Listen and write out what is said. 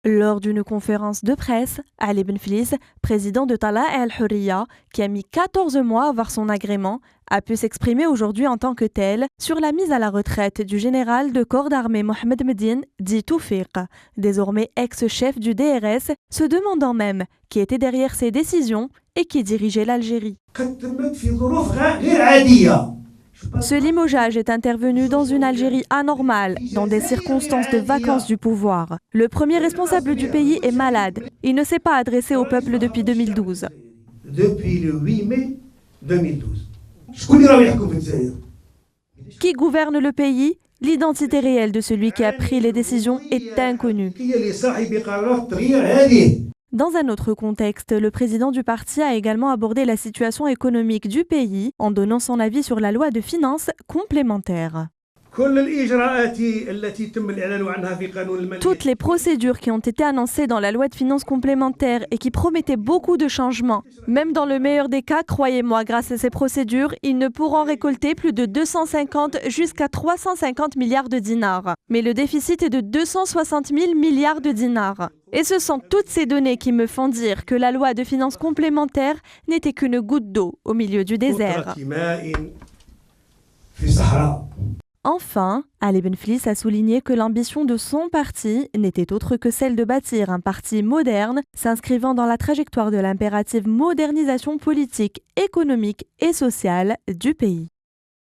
Lors d'une conférence de presse, Ali Benflis, président de Tala El Hurriya, qui a mis 14 mois à avoir son agrément, a pu s'exprimer aujourd'hui en tant que tel sur la mise à la retraite du général de corps d'armée Mohamed Medine, dit Toufiq, désormais ex-chef du DRS, se demandant même qui était derrière ces décisions et qui dirigeait l'Algérie. Ce limogeage est intervenu dans une Algérie anormale, dans des circonstances de vacance du pouvoir. Le premier responsable du pays est malade. Il ne s'est pas adressé au peuple depuis 2012. Depuis le 8 mai 2012. Qui gouverne le pays? L'identité réelle de celui qui a pris les décisions est inconnue. Dans un autre contexte, le président du parti a également abordé la situation économique du pays en donnant son avis sur la loi de finances complémentaire. Toutes les procédures qui ont été annoncées dans la loi de finances complémentaire et qui promettaient beaucoup de changements, même dans le meilleur des cas, croyez-moi, grâce à ces procédures, ils ne pourront récolter plus de 250 jusqu'à 350 milliards de dinars. Mais le déficit est de 260 000 milliards de dinars. Et ce sont toutes ces données qui me font dire que la loi de finances complémentaire n'était qu'une goutte d'eau au milieu du désert. Enfin, Ali Benflis a souligné que l'ambition de son parti n'était autre que celle de bâtir un parti moderne, s'inscrivant dans la trajectoire de l'impérative modernisation politique, économique et sociale du pays.